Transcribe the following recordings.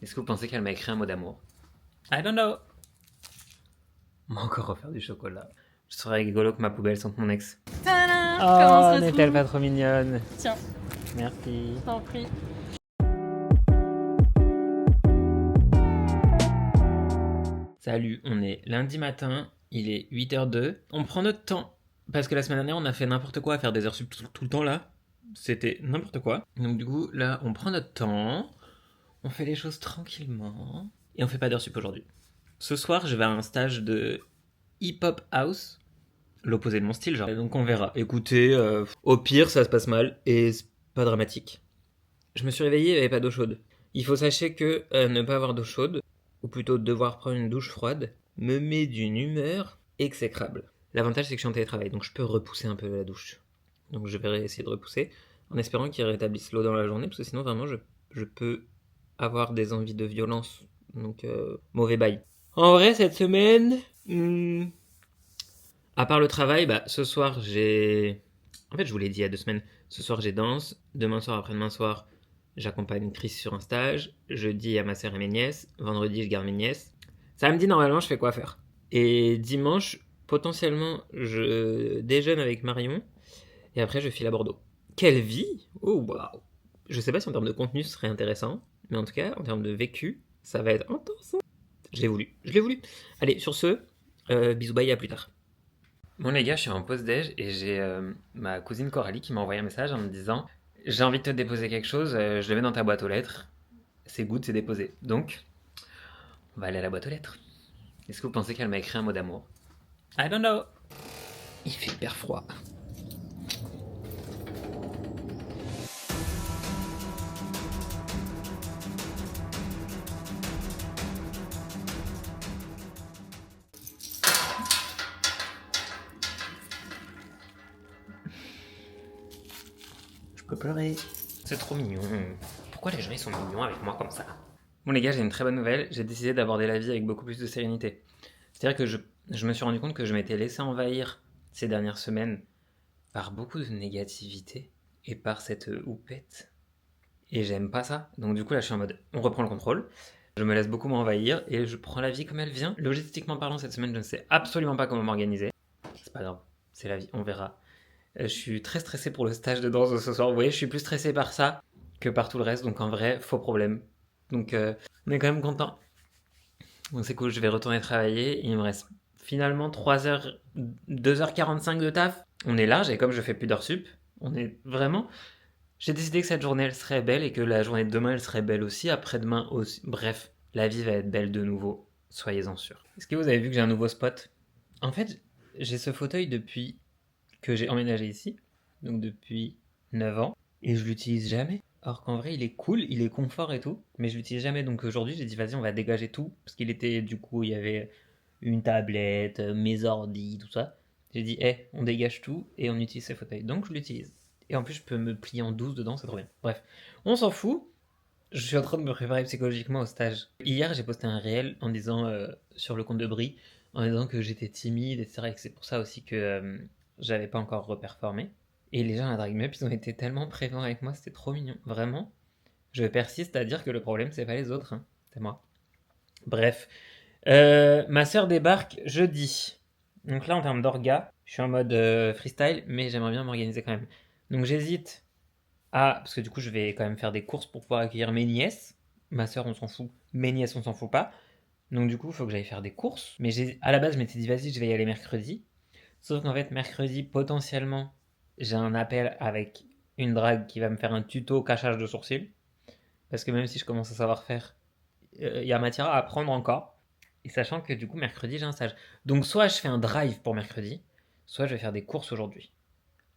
Est-ce que vous pensez qu'elle m'a écrit un mot d'amour? I don't know. On va encore refaire du chocolat. Je serais rigolo que ma poubelle sente mon ex. Tadam! Comment Oh, ça se n'est-elle trouve? pas trop mignonne? Tiens, Merci. je t'en prie. Salut, on est lundi matin, il est 8h02. On prend notre temps. Parce que la semaine dernière, on a fait n'importe quoi à faire des heures sup tout le temps là. C'était n'importe quoi. Donc du coup, là, on prend notre temps. On fait les choses tranquillement. Et on fait pas d'heures sup aujourd'hui. Ce soir, je vais à un stage de hip-hop house. L'opposé de mon style, genre. Donc on verra. Écoutez, au pire, ça se passe mal. Et c'est pas dramatique. Je me suis réveillé, il n'y avait pas d'eau chaude. Il faut sachez que ne pas avoir d'eau chaude, ou plutôt devoir prendre une douche froide, me met d'une humeur exécrable. L'avantage c'est que je suis en télétravail, donc je peux repousser un peu la douche. Donc je vais essayer de repousser, en espérant qu'il rétablisse l'eau dans la journée, parce que sinon vraiment je peux avoir des envies de violence. Donc mauvais bail. En vrai, cette semaine, à part le travail, bah, ce soir j'ai... En fait, je vous l'ai dit il y a 2 semaines. Ce soir j'ai danse, demain soir, après-demain soir, j'accompagne Chris sur un stage. Jeudi, il y a ma sœur et mes nièces. Vendredi, je garde mes nièces. Samedi, normalement, je fais quoi faire. Et dimanche, potentiellement, je déjeune avec Marion. Et après, je file à Bordeaux. Quelle vie! Oh, waouh! Je sais pas si en termes de contenu, ce serait intéressant. Mais en tout cas, en termes de vécu, ça va être intense. Je l'ai voulu. Je l'ai voulu. Allez, sur ce, bisous, bye, à plus tard. Bon les gars, je suis en pause déj et j'ai ma cousine Coralie qui m'a envoyé un message en me disant j'ai envie de te déposer quelque chose, je le mets dans ta boîte aux lettres. C'est good, c'est déposé. Donc, on va aller à la boîte aux lettres. Est-ce que vous pensez qu'elle m'a écrit un mot d'amour? I don't know. Il fait hyper froid. Je peux pleurer. C'est trop mignon. Pourquoi les gens ils sont mignons avec moi comme ça? Bon les gars, j'ai une très bonne nouvelle. J'ai décidé d'aborder la vie avec beaucoup plus de sérénité. C'est-à-dire que je me suis rendu compte que je m'étais laissé envahir ces dernières semaines par beaucoup de négativité et par cette houppette. Et j'aime pas ça. Donc du coup là je suis en mode on reprend le contrôle. Je me laisse beaucoup m'envahir et je prends la vie comme elle vient. Logistiquement parlant, cette semaine je ne sais absolument pas comment m'organiser. C'est pas grave, c'est la vie, on verra. Je suis très stressé pour le stage de danse de ce soir. Vous voyez, je suis plus stressé par ça que par tout le reste. Donc en vrai, faux problème. Donc on est quand même content. Donc c'est cool, je vais retourner travailler. Il me reste finalement 3 heures, 2h45 de taf. On est large et comme je fais plus d'heures sup, on est vraiment... J'ai décidé que cette journée elle serait belle et que la journée de demain elle serait belle aussi, après-demain aussi. Bref, la vie va être belle de nouveau, soyez-en sûrs. Est-ce que vous avez vu que j'ai un nouveau spot? En fait, j'ai ce fauteuil depuis que j'ai emménagé ici, donc depuis 9 ans, et je l'utilise jamais. Alors qu'en vrai, il est cool, il est confort et tout, mais je l'utilise jamais. Donc aujourd'hui, j'ai dit, vas-y, on va dégager tout, parce qu'il était, du coup, il y avait une tablette, mes ordi, tout ça. J'ai dit, on dégage tout et on utilise ce fauteuil. Donc je l'utilise. Et en plus, je peux me plier en 12 dedans, c'est trop bien. Bref, on s'en fout. Je suis en train de me préparer psychologiquement au stage. Hier, j'ai posté un réel en disant, sur le compte de Brie, en disant que j'étais timide, etc. Et que c'est pour ça aussi que j'avais pas encore reperformé. Et les gens à la Drag Me Up, ils ont été tellement prévenants avec moi, c'était trop mignon. Vraiment, je persiste à dire que le problème, c'est pas les autres, hein, c'est moi. Bref, ma sœur débarque jeudi. Donc là, en termes d'orga, je suis en mode freestyle, mais j'aimerais bien m'organiser quand même. Donc j'hésite à... Parce que du coup, je vais quand même faire des courses pour pouvoir accueillir mes nièces. Ma sœur, on s'en fout. Mes nièces, on s'en fout pas. Donc du coup, il faut que j'aille faire des courses. Mais à la base, je m'étais dit, vas-y, je vais y aller mercredi. Sauf qu'en fait, mercredi, potentiellement, j'ai un appel avec une drague qui va me faire un tuto cachage de sourcils. Parce que même si je commence à savoir faire, il y a matière à apprendre encore. Et sachant que du coup, mercredi, j'ai un stage. Donc soit je fais un drive pour mercredi, soit je vais faire des courses aujourd'hui.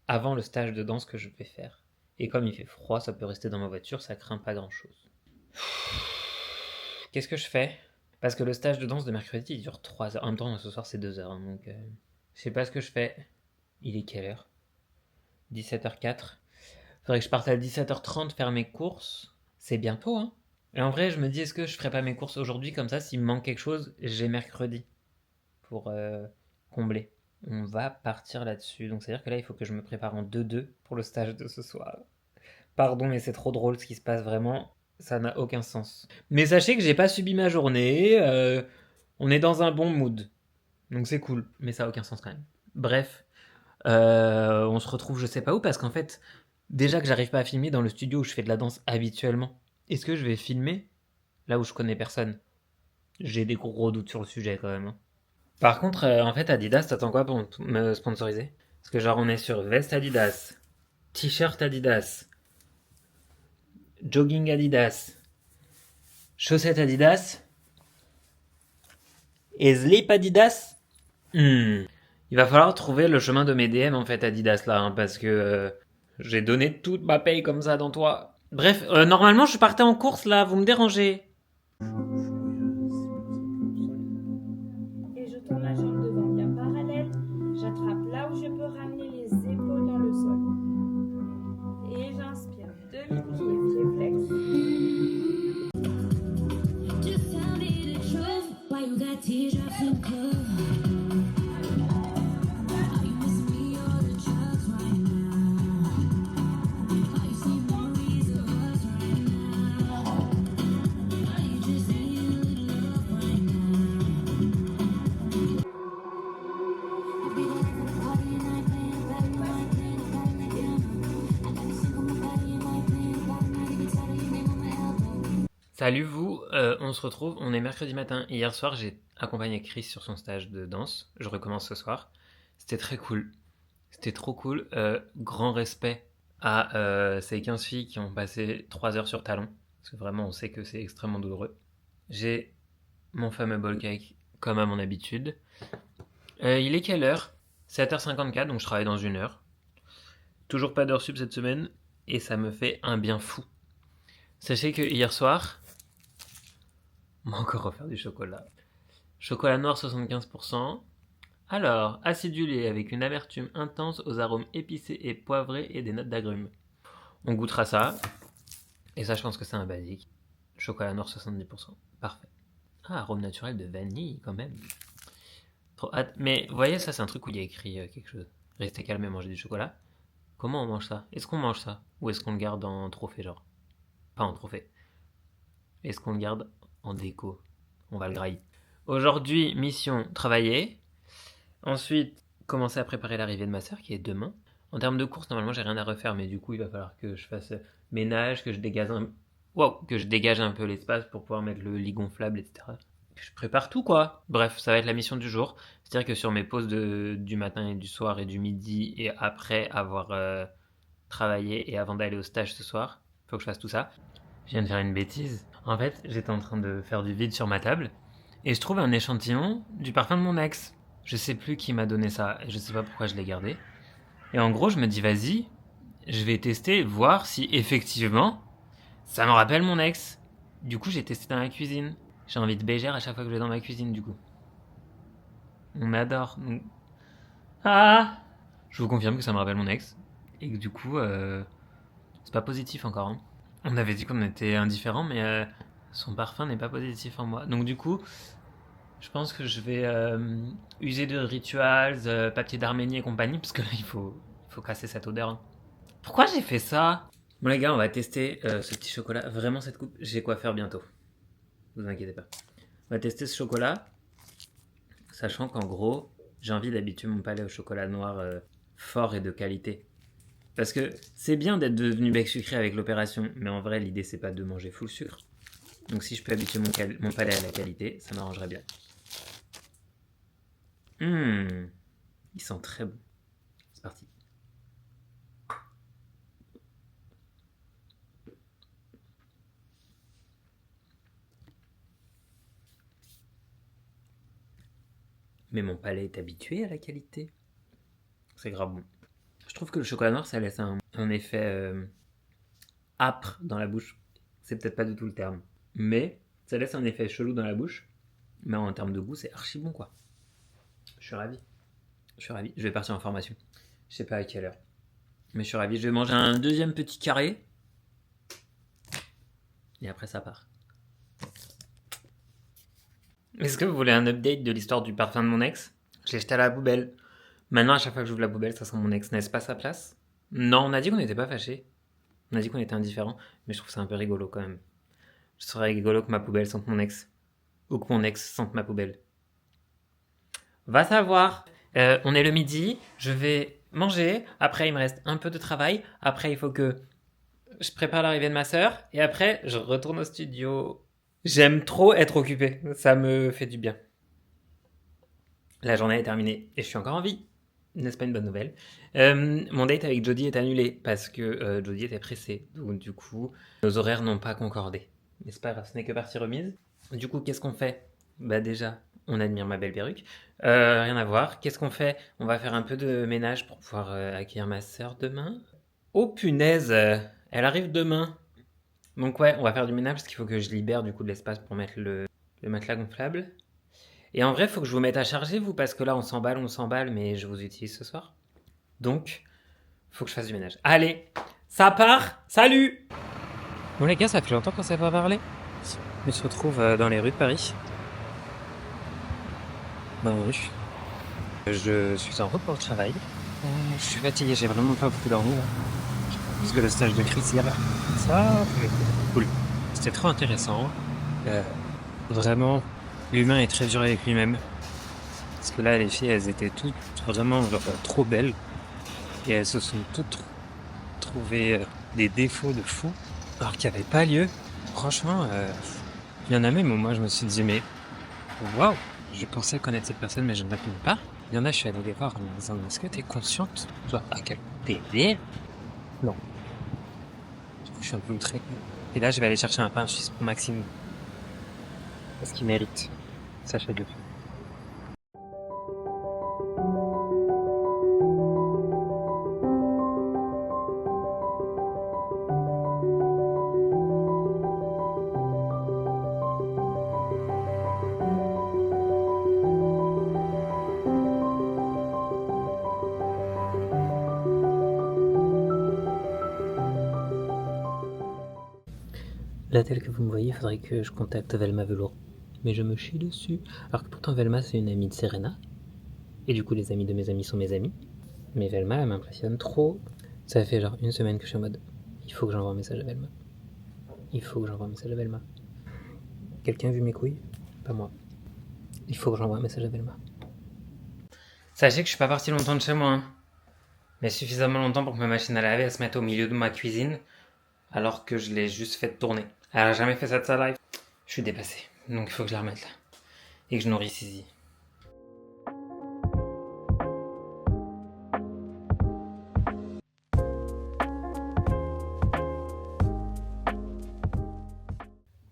Avant le stage de danse que je vais faire. Et comme il fait froid, ça peut rester dans ma voiture, ça craint pas grand-chose. Qu'est-ce que je fais? Parce que le stage de danse de mercredi, il dure 3 heures. En même temps, ce soir, c'est 2 heures. Hein, donc, je sais pas ce que je fais. Il est quelle heure? 17h04. Faudrait que je parte à 17h30 faire mes courses. C'est bientôt, hein. Et en vrai, je me dis, est-ce que je ferais pas mes courses aujourd'hui? Comme ça, s'il me manque quelque chose, j'ai mercredi pour combler. On va partir là-dessus. Donc, c'est-à-dire que là, il faut que je me prépare en 2-2 pour le stage de ce soir. Pardon, mais c'est trop drôle ce qui se passe vraiment. Ça n'a aucun sens. Mais sachez que j'ai pas subi ma journée. On est dans un bon mood. Donc c'est cool. Mais ça a aucun sens quand même. Bref. On se retrouve je sais pas où parce qu'en fait, déjà que j'arrive pas à filmer dans le studio où je fais de la danse habituellement. Est-ce que je vais filmer là où je connais personne? J'ai des gros doutes sur le sujet quand même, hein. Par contre, en fait, Adidas, t'attends quoi pour me sponsoriser? Parce que genre, on est sur veste Adidas, t-shirt Adidas, jogging Adidas, chaussettes Adidas et slip Adidas. Il va falloir trouver le chemin de mes DM en fait Adidas là, hein, parce que j'ai donné toute ma paye comme ça dans toi. Bref, normalement je partais en course là, vous me dérangez. Et je tourne la jambe devant bien parallèle. J'attrape là où je peux ramener les épaules dans le sol. Et j'inspire. Demi-pied, pied flex. Just tell me the truth. Why you got teardrops in club? Are you missing me or the drugs right now? Are you seeing memories of us right now? Are you just needing a little love right now? You be the life of the party and I ain't playing, baby, you ain't playing, gotta make it up. I got you sick on my body and I ain't playing, about to get tired of your name on my elbow. Salut vous, on se retrouve, on est mercredi matin. Hier soir, j'ai accompagné Chris sur son stage de danse. Je recommence ce soir. C'était très cool. C'était trop cool. Grand respect à ces 15 filles qui ont passé 3 heures sur talon. Parce que vraiment, on sait que c'est extrêmement douloureux. J'ai mon fameux ball cake, comme à mon habitude. Il est quelle heure? 7h54, donc je travaille dans 1 heure. Toujours pas d'heure sub cette semaine. Et ça me fait un bien fou. Sachez que hier soir, on m'a encore offert du chocolat. Chocolat noir 75%. Alors, acidulé avec une amertume intense aux arômes épicés et poivrés et des notes d'agrumes. On goûtera ça. Et ça, je pense que c'est un basique. Chocolat noir 70%. Parfait. Ah, arôme naturel de vanille quand même. Trop hâte. Mais vous voyez, ça, c'est un truc où il y a écrit quelque chose. Restez calme et mangez du chocolat. Comment on mange ça? Est-ce qu'on mange ça? Ou est-ce qu'on le garde en trophée, genre? Pas en trophée. Est-ce qu'on le garde en déco? On va le grailler. Aujourd'hui, mission travailler. Ensuite, commencer à préparer l'arrivée de ma soeur qui est demain. En termes de course, normalement, j'ai rien à refaire, mais du coup, il va falloir que je fasse ménage, que je dégage un peu l'espace pour pouvoir mettre le lit gonflable, etc. Que je prépare tout, quoi. Bref, ça va être la mission du jour. C'est-à-dire que sur mes pauses du matin et du soir et du midi, et après avoir travaillé et avant d'aller au stage ce soir, il faut que je fasse tout ça. Je viens de faire une bêtise. En fait, j'étais en train de faire du vide sur ma table et je trouve un échantillon du parfum de mon ex. Je sais plus qui m'a donné ça et je sais pas pourquoi je l'ai gardé. Et en gros, je me dis, vas-y, je vais tester, voir si effectivement ça me rappelle mon ex. Du coup, j'ai testé dans la cuisine. J'ai envie de bégère à chaque fois que je vais dans ma cuisine, du coup. On m'adore. Ah! Je vous confirme que ça me rappelle mon ex. Et que du coup, c'est pas positif encore, hein. On avait dit qu'on était indifférents, mais son parfum n'est pas positif en moi. Donc du coup, je pense que je vais user de rituals, papier d'Arménie et compagnie, parce que là, il faut casser cette odeur, hein. Pourquoi j'ai fait ça? Bon les gars, on va tester ce petit chocolat. Vraiment cette coupe, j'ai quoi faire bientôt. Vous inquiétez pas. On va tester ce chocolat, sachant qu'en gros, j'ai envie d'habituer mon palais au chocolat noir fort et de qualité. Parce que c'est bien d'être devenu bec sucré avec l'opération, mais en vrai, l'idée, c'est pas de manger full sucre. Donc si je peux habituer mon palais à la qualité, ça m'arrangerait bien. Il sent très bon. C'est parti. Mais mon palais est habitué à la qualité. C'est grave bon. Je trouve que le chocolat noir, ça laisse un effet âpre dans la bouche. C'est peut-être pas du tout le terme. Mais ça laisse un effet chelou dans la bouche. Mais en termes de goût, c'est archi bon, quoi. Je suis ravi. Je vais partir en formation. Je sais pas à quelle heure. Mais je suis ravi. Je vais manger un deuxième petit carré. Et après, ça part. Est-ce que vous voulez un update de l'histoire du parfum de mon ex? Je l'ai jeté à la poubelle. Maintenant, à chaque fois que j'ouvre la poubelle, ça sent mon ex. N'est-ce pas sa place? Non, on a dit qu'on n'était pas fâchés. On a dit qu'on était indifférents. Mais je trouve ça un peu rigolo quand même. Je serais rigolo que ma poubelle sente mon ex. Ou que mon ex sente ma poubelle. Va savoir. On est le midi, je vais manger. Après, il me reste un peu de travail. Après, il faut que je prépare l'arrivée de ma sœur. Et après, je retourne au studio. J'aime trop être occupé. Ça me fait du bien. La journée est terminée et je suis encore en vie. N'est-ce pas une bonne nouvelle? Mon date avec Jodie est annulé parce que Jodie était pressée. Donc, du coup, nos horaires n'ont pas concordé. Mais c'est pas grave, ce n'est que partie remise. Du coup, qu'est-ce qu'on fait? Bah déjà, on admire ma belle perruque. Rien à voir. Qu'est-ce qu'on fait? On va faire un peu de ménage pour pouvoir accueillir ma sœur demain. Oh punaise, elle arrive demain. Donc ouais, on va faire du ménage parce qu'il faut que je libère du coup de l'espace pour mettre le matelas gonflable. Et en vrai, il faut que je vous mette à charger, vous, parce que là, on s'emballe, mais je vous utilise ce soir. Donc, faut que je fasse du ménage. Allez, ça part. Salut! Bon les gars, ça fait longtemps qu'on s'est pas parlé. On se retrouve dans les rues de Paris. Dans les rues. Je suis en route pour le travail. Je suis fatigué, j'ai vraiment pas beaucoup dormi là. Parce que le stage de Chris hier, ça, cool. C'était trop intéressant. Vraiment, l'humain est très dur avec lui-même. Parce que là, les filles, elles étaient toutes vraiment genre, trop belles. Et elles se sont toutes trouvées des défauts de fou. Alors qu'il n'y avait pas lieu. Franchement, il y en a même où moi je me suis dit, mais waouh, je pensais connaître cette personne, mais je ne la connais pas. Il y en a, je suis allé les voir en me disant, est-ce que t'es consciente, toi, à quel t'es belle? Non. Du coup, je suis un peu outré. Et là, je vais aller chercher un pain suisse pour Maxime. Parce qu'il mérite. Sachez-le. Là, tel que vous me voyez, il faudrait que je contacte Velma Velour. Mais je me chie dessus. Alors que pourtant, Velma, c'est une amie de Serena. Et du coup, les amis de mes amis sont mes amis. Mais Velma, elle m'impressionne trop. Ça fait genre une semaine que je suis en mode, il faut que j'envoie un message à Velma. Il faut que j'envoie un message à Velma. Quelqu'un a vu mes couilles? Pas moi. Il faut que j'envoie un message à Velma. Sachez que je suis pas parti longtemps de chez moi. Hein. Mais suffisamment longtemps pour que ma machine à laver elle se mette au milieu de ma cuisine. Alors que je l'ai juste fait tourner. Elle a jamais fait ça de sa life. Je suis dépassé. Donc il faut que je la remette là. Et que je nourrisse Izzy.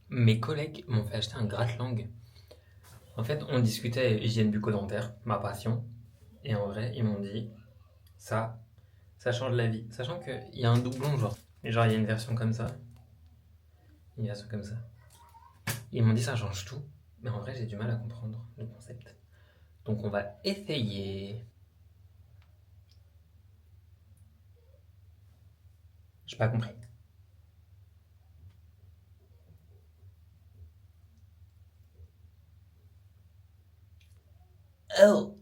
Mes collègues m'ont fait acheter un gratte-langue. En fait, on discutait hygiène bucco-dentaire, ma passion. Et en vrai, ils m'ont dit, ça change la vie. Sachant qu'il y a un doublon, genre. Genre, il y a une version comme ça. Une version comme ça. Ils m'ont dit, ça change tout. Mais en vrai, j'ai du mal à comprendre le concept. Donc, on va essayer. J'ai pas compris. Oh!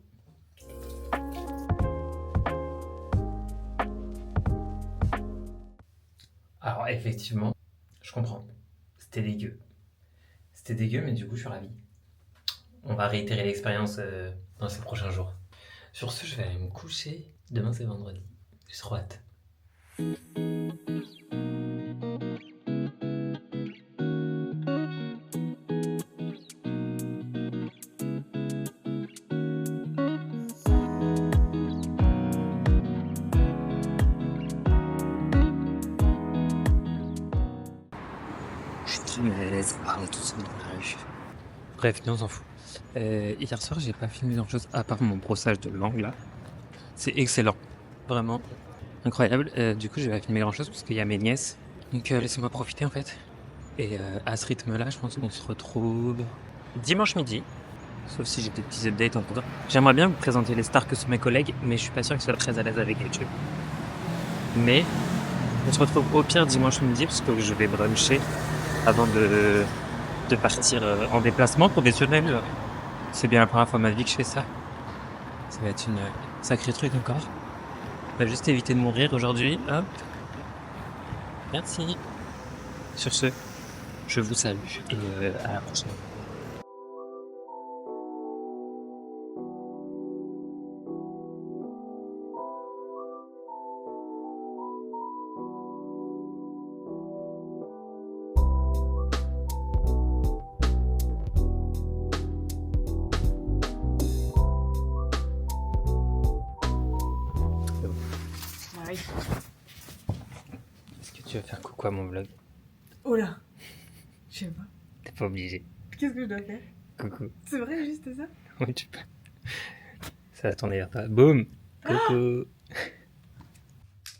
Alors, effectivement, je comprends. C'était dégueu. C'était dégueu, mais du coup, je suis ravi. On va réitérer l'expérience dans ces prochains jours. Sur ce, je vais aller me coucher. Demain, c'est vendredi. J'ai trop hâte. Je suis très mal à l'aise de parler tout seul dans la rue. Bref, on s'en fout. Hier soir, j'ai pas filmé grand chose à part mon brossage de langue là. C'est excellent. Vraiment incroyable. Du coup, je vais pas filmer grand chose parce qu'il y a mes nièces. Donc, laissez-moi profiter en fait. Et à ce rythme-là, je pense qu'on se retrouve dimanche midi. Sauf si j'ai des petits updates en cours. J'aimerais bien vous présenter les stars que sont mes collègues, mais je suis pas sûr qu'ils soient très à l'aise avec YouTube. Mais on se retrouve au pire dimanche midi parce que je vais bruncher avant de partir en déplacement professionnel. C'est bien la première fois de ma vie que je fais ça. Ça va être une sacrée truc encore. On va juste éviter de mourir aujourd'hui. Hop. Merci. Sur ce, Je vous salue et à la prochaine. Oui. Est-ce que tu veux faire coucou à mon vlog? Oh là. Je sais pas. T'es pas obligé. Qu'est-ce que je dois faire? Coucou. C'est vrai, juste ça? Oui, tu peux. Ça attendait pas. Boum. Coucou.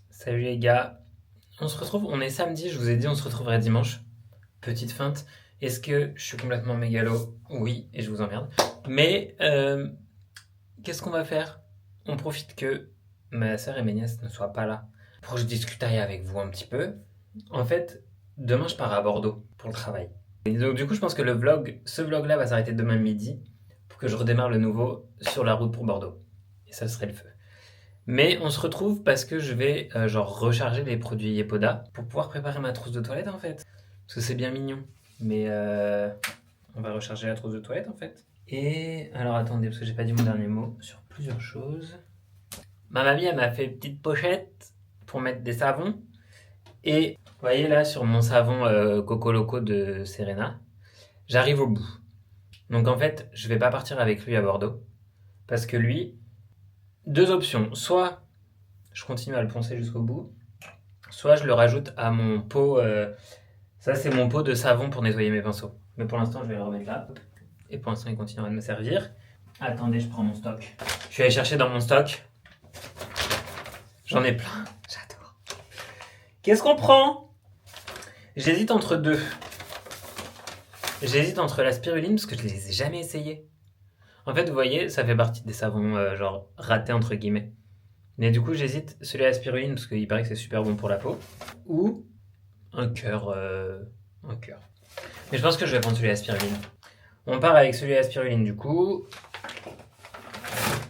Salut les gars. On se retrouve, on est samedi, je vous ai dit on se retrouverait dimanche. Petite feinte. Est-ce que je suis complètement mégalo? Oui, et je vous emmerde. Mais qu'est-ce qu'on va faire? On profite que ma soeur et mes nièces ne soient pas là pour que je discute avec vous un petit peu. En fait, demain je pars à Bordeaux pour le travail. Et donc du coup je pense que ce vlog-là va s'arrêter demain midi pour que je redémarre le nouveau sur la route pour Bordeaux. Et ça serait le feu. Mais on se retrouve parce que je vais recharger les produits Yepoda pour pouvoir préparer ma trousse de toilette en fait. Parce que c'est bien mignon. Mais on va recharger la trousse de toilette en fait. Et alors attendez, parce que j'ai pas dit mon dernier mot sur plusieurs choses. Ma mamie elle m'a fait une petite pochette pour mettre des savons. Et vous voyez là sur mon savon Coco Loco de Serena, j'arrive au bout. Donc en fait, je vais pas partir avec lui à Bordeaux. Parce que lui, deux options. Soit je continue à le poncer jusqu'au bout, soit je le rajoute à mon pot. Ça, c'est mon pot de savon pour nettoyer mes pinceaux. Mais pour l'instant, je vais le remettre là. Et pour l'instant, il continuera de me servir. Attendez, je prends mon stock. Je suis allé chercher dans mon stock. J'en ai plein. J'adore. Qu'est-ce qu'on prend? J'hésite entre deux. J'hésite entre la spiruline parce que je les ai jamais essayés. En fait, vous voyez, ça fait partie des savons ratés entre guillemets. Mais du coup, j'hésite celui à la spiruline parce qu'il paraît que c'est super bon pour la peau. Ou un cœur. Mais je pense que je vais prendre celui à la spiruline. On part avec celui à la spiruline du coup.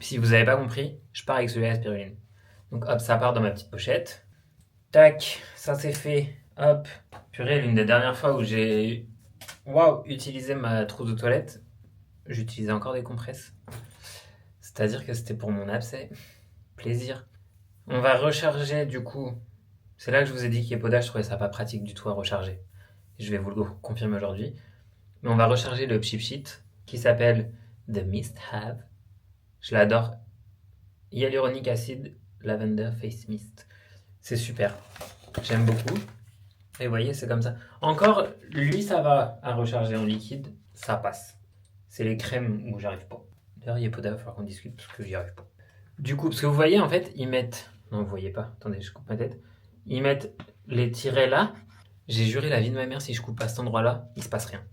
Si vous n'avez pas compris, je pars avec celui à la spiruline. Donc hop, ça part dans ma petite pochette. Tac, ça c'est fait. Hop. Purée, l'une des dernières fois où j'ai utilisé ma trousse de toilette, j'utilisais encore des compresses. C'est-à-dire que c'était pour mon abcès. Plaisir. On va recharger du coup. C'est là que je vous ai dit qu'Yepoda, je trouvais ça pas pratique du tout à recharger. Je vais vous le confirmer aujourd'hui. Mais on va recharger le cheap sheet qui s'appelle The Mist Have. Je l'adore. Hyaluronic Acid Lavender Face Mist. C'est super. J'aime beaucoup. Et vous voyez, c'est comme ça. Encore, lui, ça va à recharger en liquide. Ça passe. C'est les crèmes où j'arrive pas. D'ailleurs, Yepoda, il va falloir qu'on discute parce que j'y arrive pas. Du coup, parce que vous voyez, en fait, ils mettent... Non, vous voyez pas. Attendez, je coupe ma tête. Ils mettent les tirets là. J'ai juré la vie de ma mère, si je coupe à cet endroit-là, il se passe rien.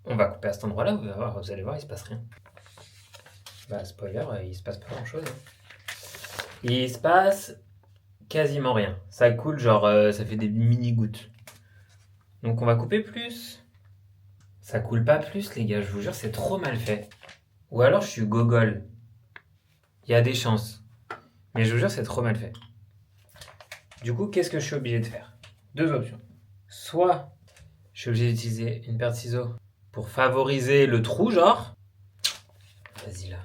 On va couper à cet endroit-là, vous allez voir, il se passe rien. Bah, spoiler, il se passe pas grand-chose. Il se passe quasiment rien. Ça coule, ça fait des mini-gouttes. Donc on va couper plus. Ça coule pas plus, les gars, je vous jure, c'est trop mal fait. Ou alors je suis gogol. Il y a des chances. Mais je vous jure, c'est trop mal fait. Du coup, qu'est-ce que je suis obligé de faire? Deux options. Soit je suis obligé d'utiliser une paire de ciseaux pour favoriser le trou, genre. Vas-y là.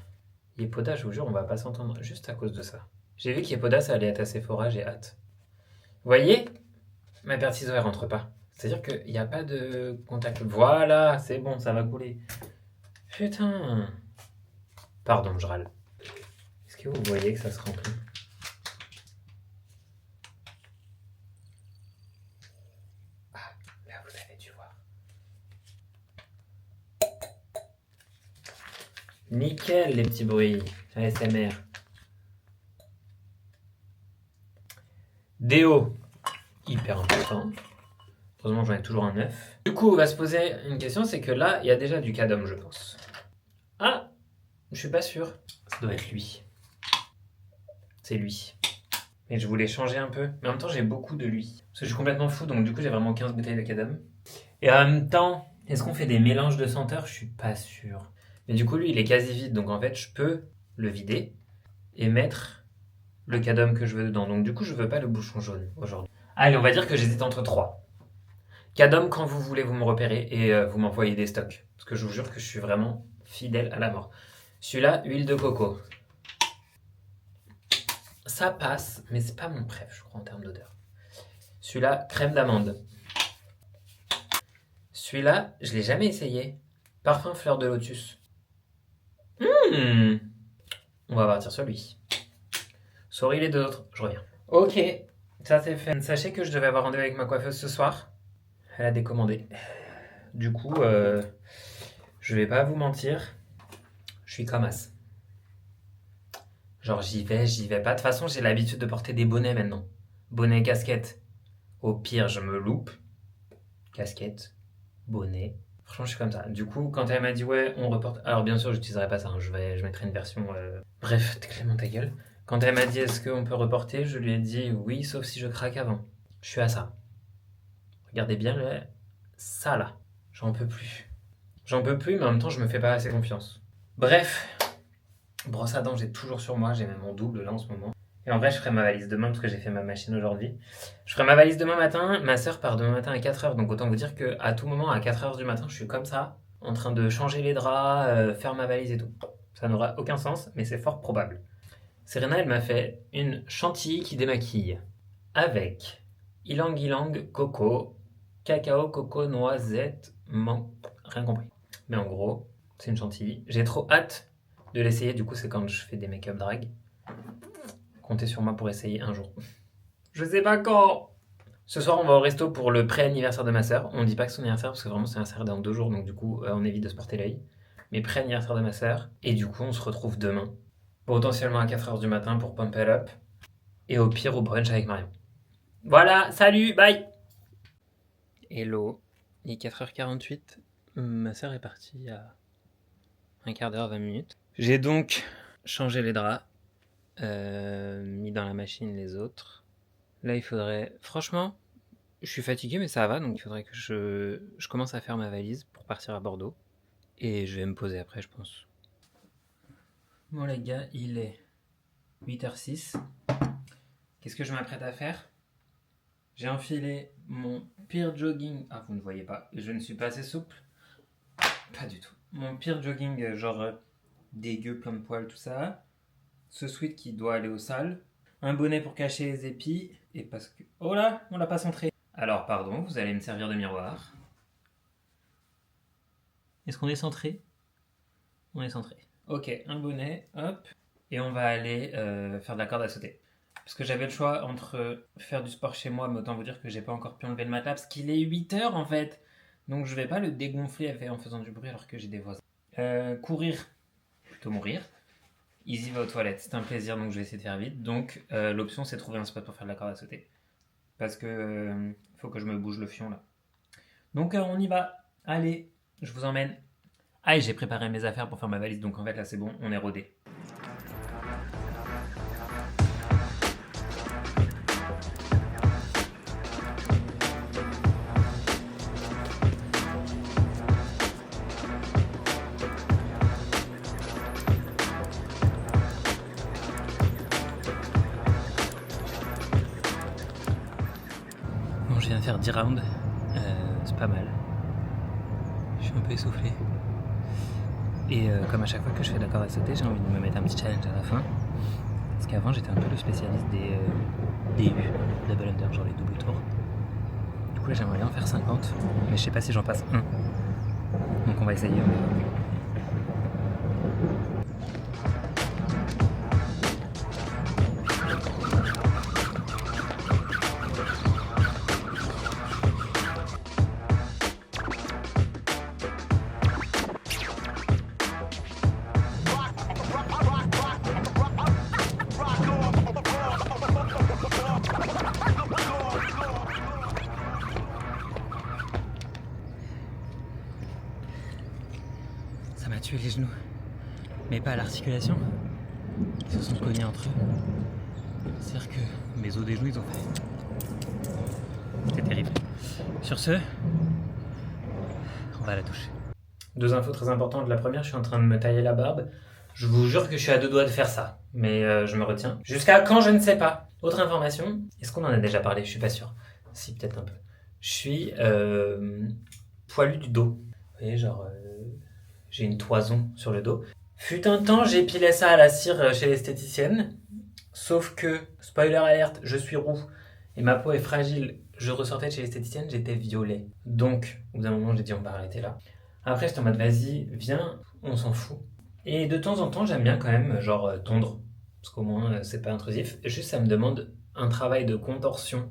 Yepoda, je vous jure, on va pas s'entendre juste à cause de ça. J'ai vu qu'Yepoda, ça allait être à Sephora, j'ai hâte. Vous voyez? Ma paire de ciseaux, elle rentre pas. C'est-à-dire qu'il n'y a pas de contact. Voilà, c'est bon, ça va couler. Putain. Pardon, je râle. Est-ce que vous voyez que ça se remplit? Ah, là vous avez dû voir. Nickel les petits bruits. ASMR. Déo. Hyper important. Heureusement j'en ai toujours un neuf. Du coup on va se poser une question, c'est que là il y a déjà du cadum je pense. Ah, je suis pas sûr. Ça doit être lui. C'est lui. Mais je voulais changer un peu. Mais en même temps j'ai beaucoup de lui. Parce que je suis complètement fou donc du coup j'ai vraiment 15 bouteilles de cadum. Et en même temps, est-ce qu'on fait des mélanges de senteurs? Je suis pas sûr. Mais du coup lui il est quasi vide donc en fait je peux le vider et mettre le cadum que je veux dedans. Donc du coup je veux pas le bouchon jaune aujourd'hui. Allez on va dire que j'hésite entre 3. Cadom, quand vous voulez, vous me repérez et vous m'envoyez des stocks. Parce que je vous jure que je suis vraiment fidèle à la mort. Celui-là, huile de coco. Ça passe, mais c'est pas mon préf, je crois, en termes d'odeur. Celui-là, crème d'amande. Celui-là, je l'ai jamais essayé. Parfum fleur de lotus. On va partir sur lui. Sorry les deux autres, je reviens. Ok, ça c'est fait. Sachez que je devais avoir rendez-vous avec ma coiffeuse ce soir. Elle a décommandé. Du coup, je vais pas vous mentir. Je suis comme as. Genre j'y vais pas. De toute façon, j'ai l'habitude de porter des bonnets maintenant. Bonnet, casquette. Au pire, je me loupe. Casquette, bonnet. Franchement, je suis comme ça. Du coup, quand elle m'a dit ouais, on reporte. Alors bien sûr, j'utiliserai pas ça. Hein. Je mettrai une version. Bref, Clément ta gueule. Quand elle m'a dit est-ce qu'on peut reporter, je lui ai dit oui, sauf si je craque avant. Je suis à ça. Regardez bien ça là. J'en peux plus. J'en peux plus, mais en même temps, je me fais pas assez confiance. Bref, brosse à dents, j'ai toujours sur moi. J'ai même mon double là en ce moment. Et en vrai, je ferai ma valise demain parce que j'ai fait ma machine aujourd'hui. Je ferai ma valise demain matin. Ma soeur part demain matin à 4h. Donc autant vous dire qu'à tout moment, à 4h du matin, je suis comme ça, en train de changer les draps, faire ma valise et tout. Ça n'aura aucun sens, mais c'est fort probable. Serena, elle m'a fait une chantilly qui démaquille. Avec ylang-ylang, coco, cacao, coco, noisette, menthe. Rien compris. Mais en gros, c'est une chantilly. J'ai trop hâte de l'essayer. Du coup, c'est quand je fais des make-up drag. Comptez sur moi pour essayer un jour. Je sais pas quand. Ce soir, on va au resto pour le pré-anniversaire de ma soeur. On dit pas que c'est son anniversaire parce que vraiment c'est un anniversaire dans 2 jours. Donc du coup, on évite de se porter l'œil. Mais pré-anniversaire de ma soeur. Et du coup, on se retrouve demain. Potentiellement à 4h du matin pour pump it up. Et au pire, au brunch avec Marion. Voilà, salut, bye. Hello. Il est 4h48. Ma soeur est partie il y a un quart d'heure, 20 minutes. J'ai donc changé les draps. Mis dans la machine les autres. Là, il faudrait... Franchement, je suis fatigué, mais ça va. Donc, il faudrait que je commence à faire ma valise pour partir à Bordeaux. Et je vais me poser après, je pense. Bon, les gars, il est 8h06. Qu'est-ce que je m'apprête à faire? J'ai enfilé mon pire jogging... Ah, vous ne voyez pas. Je ne suis pas assez souple. Pas du tout. Mon pire jogging, genre dégueu, plein de poils, tout ça. Ce sweat qui doit aller aux salles. Un bonnet pour cacher les épis. Et parce que... Oh là, on l'a pas centré. Alors, pardon, vous allez me servir de miroir. Est-ce qu'on est centré? On est centré. Ok, un bonnet, hop. Et on va aller faire de la corde à sauter. Parce que j'avais le choix entre faire du sport chez moi, mais autant vous dire que j'ai pas encore pu enlever le matelas, parce qu'il est 8h en fait. Donc je vais pas le dégonfler en faisant du bruit alors que j'ai des voisins. Courir, plutôt mourir. Izzy va aux toilettes, c'est un plaisir, donc je vais essayer de faire vite. Donc l'option c'est de trouver un spot pour faire de la corde à sauter. Parce que faut que je me bouge le fion là. Donc on y va. Allez, je vous emmène. Ah, et j'ai préparé mes affaires pour faire ma valise, donc en fait là c'est bon, on est rodé. Bon, je viens de faire 10 rounds, c'est pas mal. Je suis un peu essoufflé. Et comme à chaque fois que je fais de la corde à sauter, j'ai envie de me mettre un petit challenge à la fin. Parce qu'avant, j'étais un peu le spécialiste des DU, double under, genre les doubles tours. Du coup, là, j'aimerais bien en faire 50, mais je sais pas si j'en passe un. Donc on va essayer. Ça m'a tué les genoux, mais pas à l'articulation. Ils se sont cognés entre eux. C'est-à-dire que mes os des genoux, ils ont fait. C'est terrible. Sur ce, on va à la douche. 2 infos très importantes. La première, je suis en train de me tailler la barbe. Je vous jure que je suis à 2 doigts de faire ça, mais je me retiens. Jusqu'à quand, je ne sais pas. Autre information, est-ce qu'on en a déjà parlé? Je suis pas sûr. Si, peut-être un peu. Je suis poilu du dos. Vous voyez, genre, j'ai une toison sur le dos. Fut un temps, j'épilais ça à la cire chez l'esthéticienne. Sauf que, spoiler alerte, je suis roux et ma peau est fragile. Je ressortais de chez l'esthéticienne, j'étais violet. Donc, au bout d'un moment, j'ai dit on va arrêter là. Après, j'étais en mode vas-y, viens, on s'en fout. Et de temps en temps, j'aime bien quand même, genre, tondre. Parce qu'au moins, c'est pas intrusif. Juste, ça me demande un travail de contorsion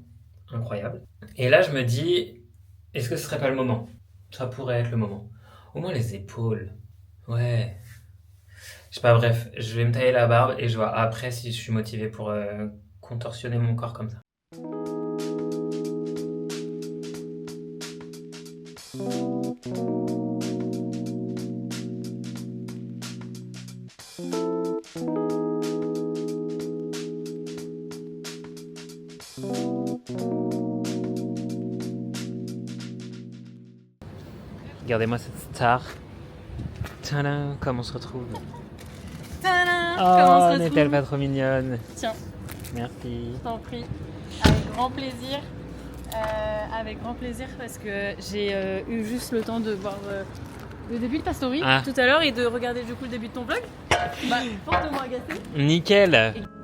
incroyable. Et là, je me dis, est-ce que ce serait pas le moment? Ça pourrait être le moment. Au moins les épaules. Ouais. Je sais pas, bref, je vais me tailler la barbe et je vois après si je suis motivé pour contorsionner mon corps comme ça. Regardez-moi cette star. Tadam, comme on se retrouve. Tadam, Oh, comment on se n'est-elle retrouve? pas trop mignonne? Tiens, Merci. je t'en prie. Avec grand plaisir. Avec grand plaisir parce que j'ai eu juste le temps de voir le début de ta story tout à l'heure et de regarder du coup le début de ton vlog. Bah, fortement agacée. Nickel. Et-